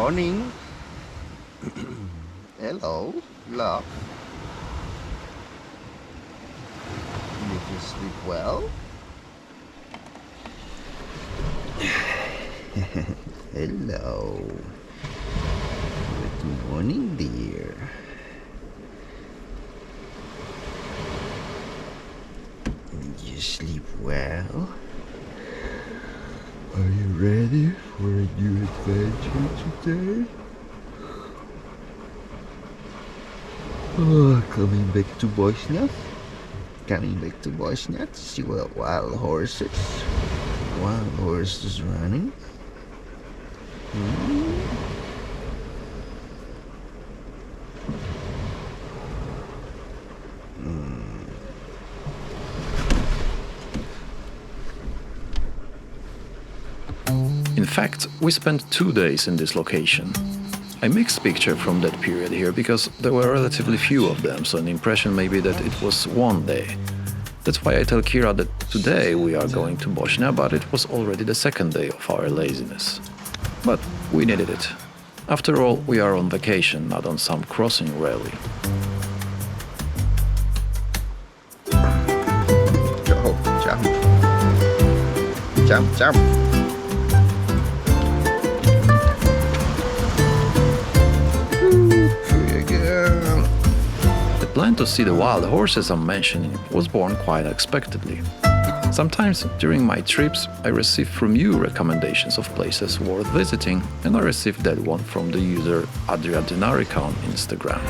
morning. Hello, love. Did you sleep well? Hello. Good morning, dear. Did you sleep well? Are you ready for a new adventure today? Oh, coming back to Bosnia? Coming back to Bosnia to see wild horses? Wild horses running? In fact, we spent 2 days in this location. I mixed picture from that period here because there were relatively few of them, so an impression may be that it was 1 day. That's why I tell Kira that today we are going to Bosnia, but it was already the 2nd day of our laziness. But we needed it. After all, we are on vacation, not on some crossing rally. Go, jump. Jump, jump. The plan to see the wild horses I'm mentioning was born quite unexpectedly. Sometimes during my trips I receive from you recommendations of places worth visiting, and I received that one from the user Adria Denarica on Instagram.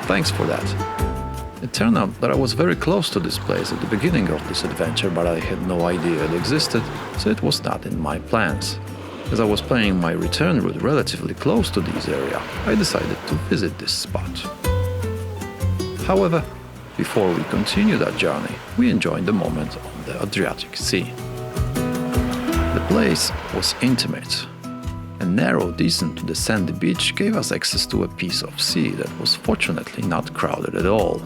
Thanks for that. It turned out that I was very close to this place at the beginning of this adventure, but I had no idea it existed, so it was not in my plans. As I was planning my return route relatively close to this area, I decided to visit this spot. However, before we continued our journey, we enjoyed the moment on the Adriatic Sea. The place was intimate. A narrow descent to the sandy beach gave us access to a piece of sea that was fortunately not crowded at all.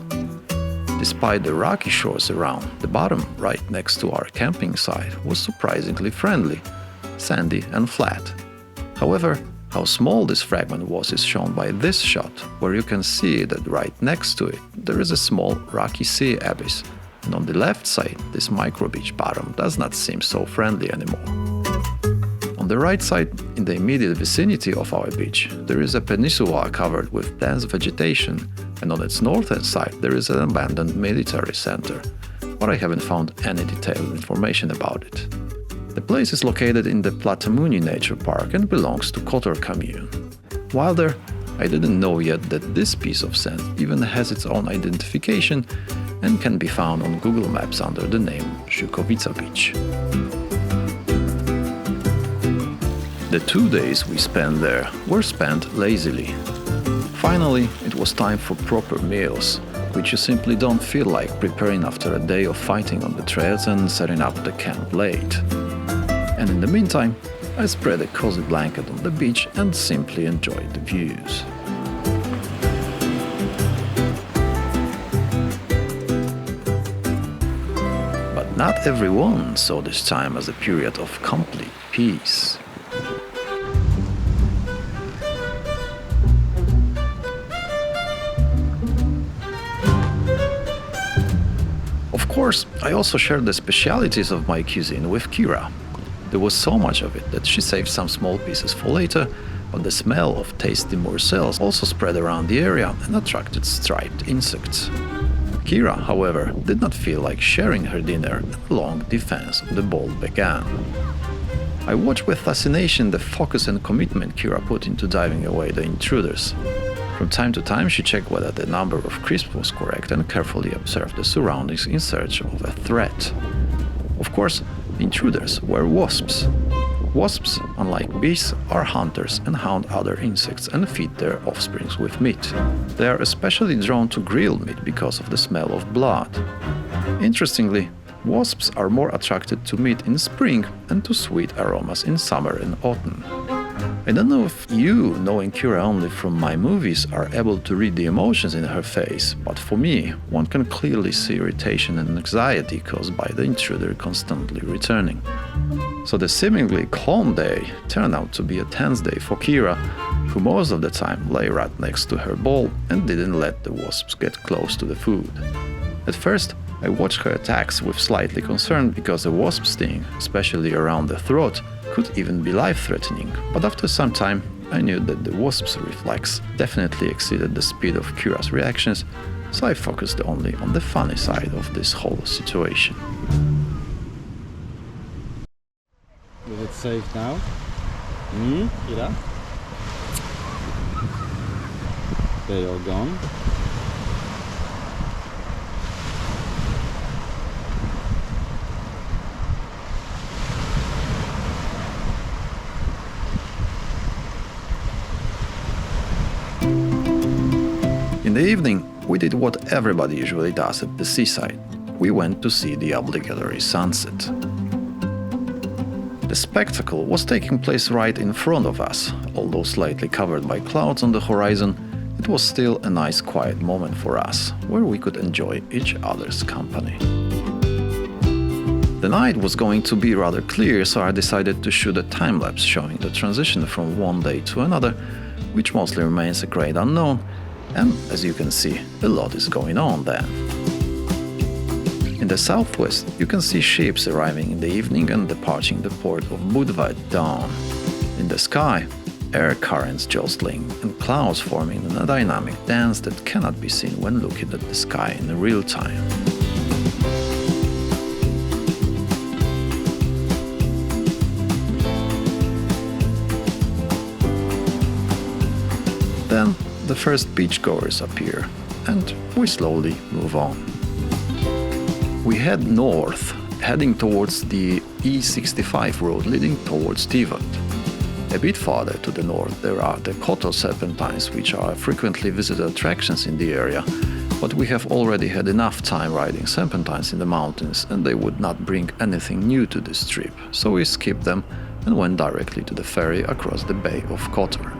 Despite the rocky shores around, the bottom right next to our camping site was surprisingly friendly, sandy and flat. However, how small this fragment was is shown by this shot, where you can see that right next to it there is a small rocky sea abyss, and on the left side this micro beach bottom does not seem so friendly anymore. On the right side, in the immediate vicinity of our beach, there is a peninsula covered with dense vegetation, and on its northern side there is an abandoned military center, but I haven't found any detailed information about it. The place is located in the Platamuni Nature Park and belongs to Kotor commune. While there, I didn't know yet that this piece of sand even has its own identification and can be found on Google Maps under the name Zhukovica Beach. The 2 days we spent there were spent lazily. Finally, it was time for proper meals, which you simply don't feel like preparing after a day of fighting on the trails and setting up the camp late. And in the meantime, I spread a cozy blanket on the beach and simply enjoyed the views. But not everyone saw this time as a period of complete peace. Of course, I also shared the specialities of my cuisine with Kira. There was so much of it that she saved some small pieces for later, but the smell of tasty morsels also spread around the area and attracted striped insects. Kira, however, did not feel like sharing her dinner, and a long defense of the bowl began. I watched with fascination the focus and commitment Kira put into driving away the intruders. From time to time she checked whether the number of crisps was correct and carefully observed the surroundings in search of a threat. Of course, the intruders were wasps. Wasps, unlike bees, are hunters and hunt other insects and feed their offspring with meat. They are especially drawn to grilled meat because of the smell of blood. Interestingly, wasps are more attracted to meat in spring and to sweet aromas in summer and autumn. I don't know if you, knowing Kira only from my movies, are able to read the emotions in her face, but for me, one can clearly see irritation and anxiety caused by the intruder constantly returning. So the seemingly calm day turned out to be a tense day for Kira, who most of the time lay right next to her bowl and didn't let the wasps get close to the food. At first, I watched her attacks with slightly concern because a wasp sting, especially around the throat, could even be life-threatening, but after some time I knew that the wasp's reflex definitely exceeded the speed of Kyra's reactions, so I focused only on the funny side of this whole situation. Is it safe now? Kyra? They are gone. In the evening, we did what everybody usually does at the seaside. We went to see the obligatory sunset. The spectacle was taking place right in front of us. Although slightly covered by clouds on the horizon, it was still a nice quiet moment for us, where we could enjoy each other's company. The night was going to be rather clear, so I decided to shoot a time-lapse showing the transition from one day to another, which mostly remains a great unknown, and as you can see, a lot is going on there. In the southwest, you can see ships arriving in the evening and departing the port of Budva at dawn. In the sky, air currents jostling and clouds forming in a dynamic dance that cannot be seen when looking at the sky in real time. Then the first beachgoers appear, and we slowly move on. We head north, heading towards the E65 road leading towards Tivat. A bit farther to the north there are the Kotor Serpentines, which are frequently visited attractions in the area, but we have already had enough time riding serpentines in the mountains and they would not bring anything new to this trip, so we skipped them and went directly to the ferry across the Bay of Kotor.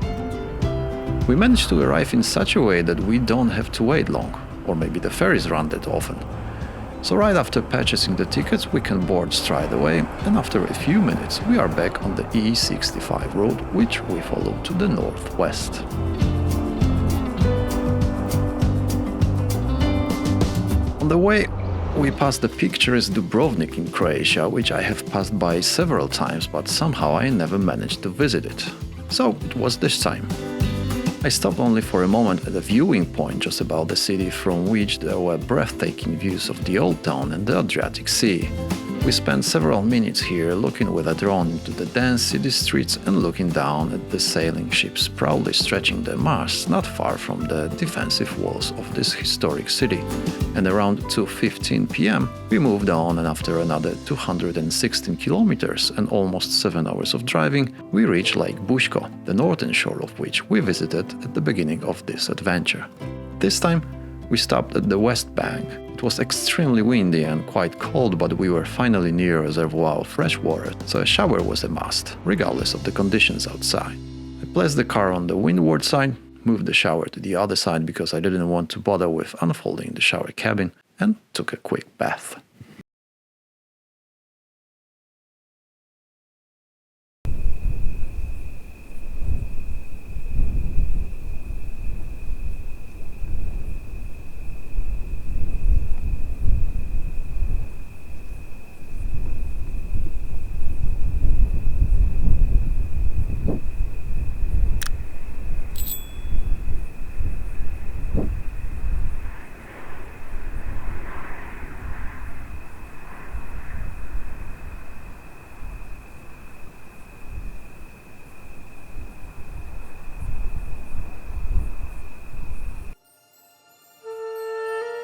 We managed to arrive in such a way that we don't have to wait long, or maybe the ferries run that often. So right after purchasing the tickets we can board straight away, and after a few minutes we are back on the E65 road, which we follow to the northwest. On the way we passed the picturesque Dubrovnik in Croatia, which I have passed by several times, but somehow I never managed to visit it. So it was this time. I stopped only for a moment at a viewing point just above the city, from which there were breathtaking views of the old town and the Adriatic Sea. We spent several minutes here looking with a drone into the dense city streets and looking down at the sailing ships proudly stretching their masts not far from the defensive walls of this historic city. And around 2:15 p.m. we moved on, and after another 216 kilometers and almost 7 hours of driving, we reached Lake Bushko, the northern shore of which we visited at the beginning of this adventure. This time we stopped at the west bank. It was extremely windy and quite cold, but we were finally near a reservoir of fresh water, so a shower was a must, regardless of the conditions outside. I placed the car on the windward side, moved the shower to the other side because I didn't want to bother with unfolding the shower cabin, and took a quick bath.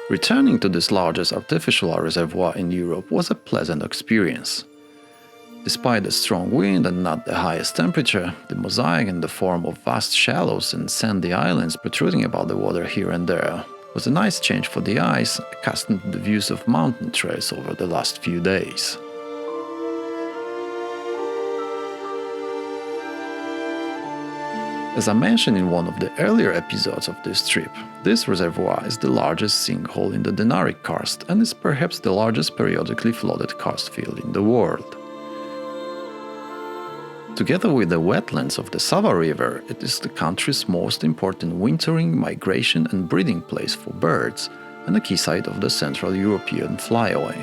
Returning to this largest artificial reservoir in Europe was a pleasant experience. Despite the strong wind and not the highest temperature, the mosaic in the form of vast shallows and sandy islands protruding above the water here and there was a nice change for the eyes accustomed to the views of mountain trails over the last few days. As I mentioned in one of the earlier episodes of this trip, this reservoir is the largest sinkhole in the Dinaric karst and is perhaps the largest periodically flooded karst field in the world. Together with the wetlands of the Sava River, it is the country's most important wintering, migration and breeding place for birds and a key site of the Central European flyaway.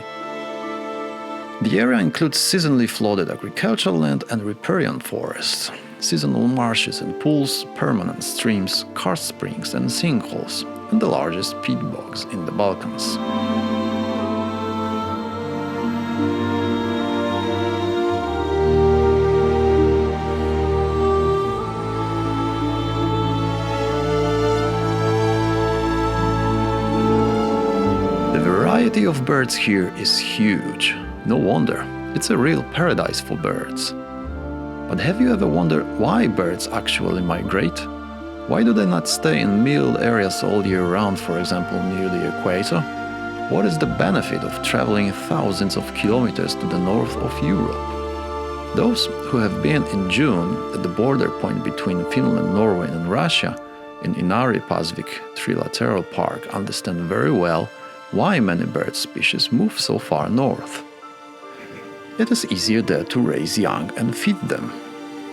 The area includes seasonally flooded agricultural land and riparian forests, seasonal marshes and pools, permanent streams, karst springs and sinkholes, and the largest peat bogs in the Balkans. The variety of birds here is huge. No wonder, it's a real paradise for birds. But have you ever wondered why birds actually migrate? Why do they not stay in mild areas all year round, for example, near the equator? What is the benefit of traveling thousands of kilometers to the north of Europe? Those who have been in June at the border point between Finland, Norway and Russia in Inari Pasvik Trilateral Park understand very well why many bird species move so far north. It is easier there to raise young and feed them.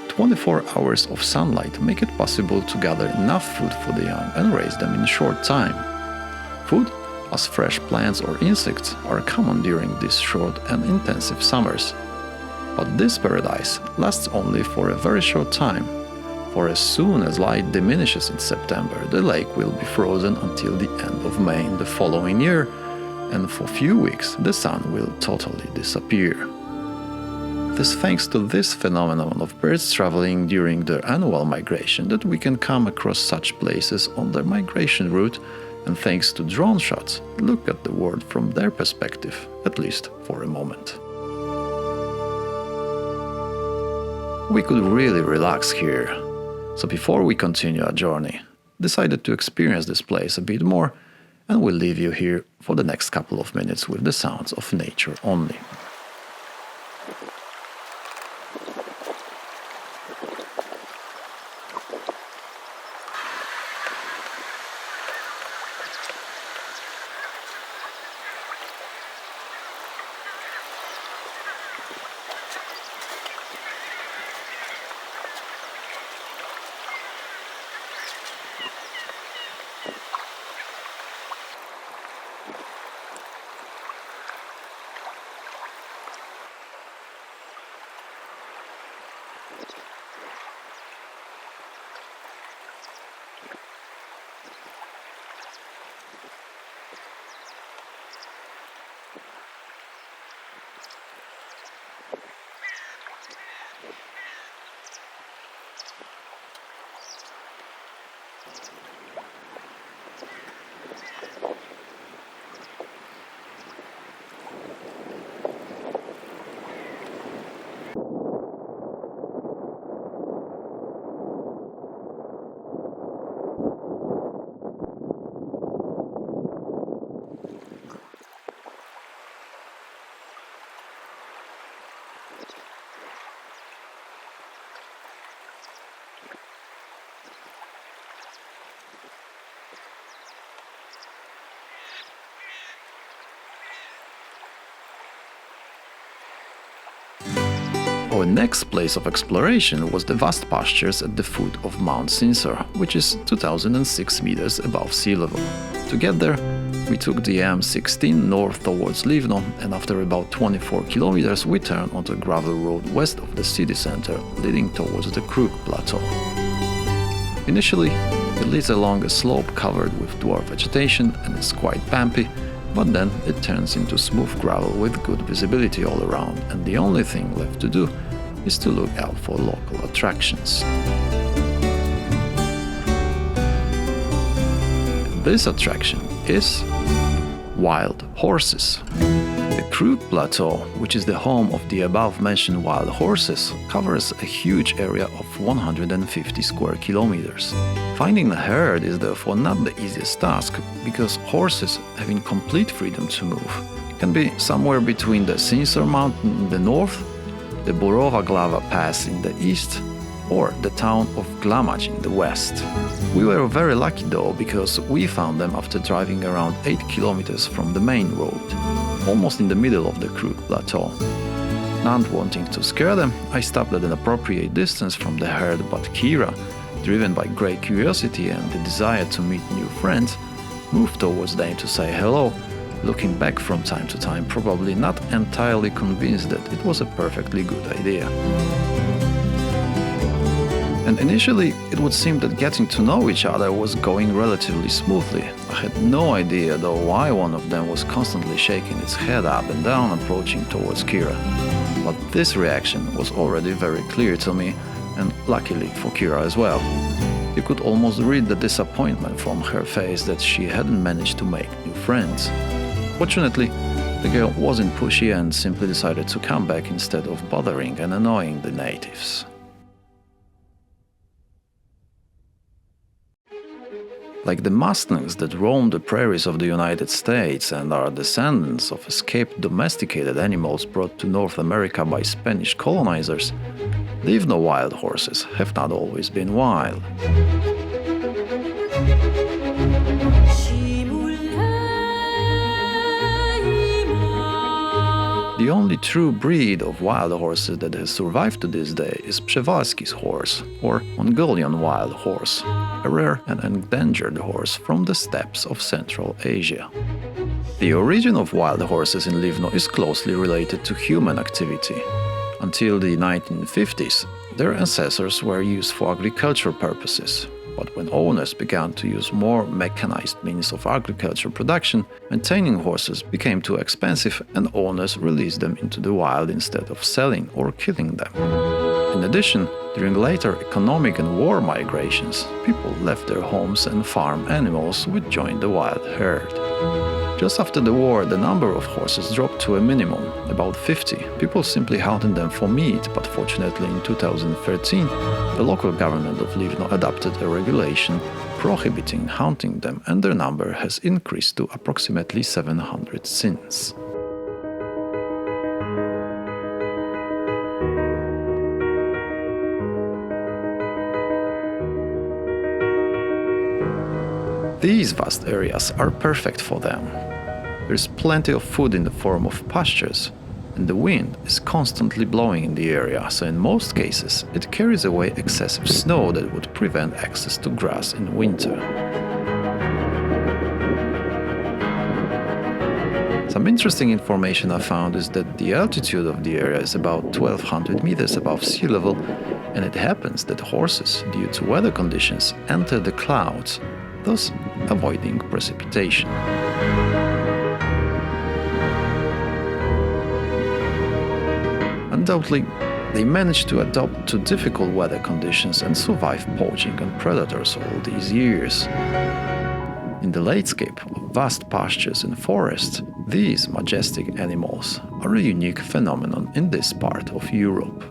24 hours of sunlight make it possible to gather enough food for the young and raise them in a short time. Food, as fresh plants or insects, are common during these short and intensive summers. But this paradise lasts only for a very short time, for as soon as light diminishes in September, the lake will be frozen until the end of May in the following year, and for a few weeks the sun will totally disappear. It is thanks to this phenomenon of birds traveling during their annual migration that we can come across such places on their migration route, and thanks to drone shots, look at the world from their perspective, at least for a moment. We could really relax here, so before we continue our journey, decided to experience this place a bit more, and we'll leave you here for the next couple of minutes with the sounds of nature only. Our next place of exploration was the vast pastures at the foot of Mount Sinsar, which is 2006 meters above sea level. To get there, we took the M16 north towards Livno, and after about 24 kilometers we turned onto a gravel road west of the city center, leading towards the Kruk Plateau. Initially, it leads along a slope covered with dwarf vegetation and is quite bumpy, but then it turns into smooth gravel with good visibility all around, and the only thing left to do is to look out for local attractions. And this attraction is wild horses. The Kruk Plateau, which is the home of the above-mentioned wild horses, covers a huge area of 150 square kilometers. Finding a herd is therefore not the easiest task, because horses having complete freedom to move can be somewhere between the Sinsar mountain in the north, the Borova Glava Pass in the east, or the town of Glamac in the west. We were very lucky though, because we found them after driving around 8 kilometers from the main road, almost in the middle of the Kruk Plateau. Not wanting to scare them, I stopped at an appropriate distance from the herd, but Kira, driven by great curiosity and the desire to meet new friends, moved towards them to say hello, looking back from time to time, probably not entirely convinced that it was a perfectly good idea. And initially, it would seem that getting to know each other was going relatively smoothly. I had no idea though why one of them was constantly shaking its head up and down, approaching towards Kira. But this reaction was already very clear to me, and luckily for Kira as well. You could almost read the disappointment from her face that she hadn't managed to make new friends. Fortunately, the girl wasn't pushy and simply decided to come back instead of bothering and annoying the natives. Like the Mustangs that roam the prairies of the United States and are descendants of escaped domesticated animals brought to North America by Spanish colonizers, Livno wild horses have not always been wild. The only true breed of wild horses that has survived to this day is Przewalski's horse, or Mongolian wild horse, a rare and endangered horse from the steppes of Central Asia. The origin of wild horses in Livno is closely related to human activity. Until the 1950s, their ancestors were used for agricultural purposes. But when owners began to use more mechanized means of agricultural production, maintaining horses became too expensive and owners released them into the wild instead of selling or killing them. In addition, during later economic and war migrations, people left their homes and farm animals which joined the wild herd. Just after the war, the number of horses dropped to a minimum, about 50. People simply hunted them for meat, but fortunately in 2013, the local government of Livno adopted a regulation prohibiting hunting them, and their number has increased to approximately 700 since. These vast areas are perfect for them. There's plenty of food in the form of pastures, and the wind is constantly blowing in the area, so in most cases it carries away excessive snow that would prevent access to grass in winter. Some interesting information I found is that the altitude of the area is about 1200 meters above sea level, and it happens that horses, due to weather conditions, enter the clouds, thus avoiding precipitation. Undoubtedly, they managed to adapt to difficult weather conditions and survive poaching and predators all these years. In the landscape of vast pastures and forests, these majestic animals are a unique phenomenon in this part of Europe.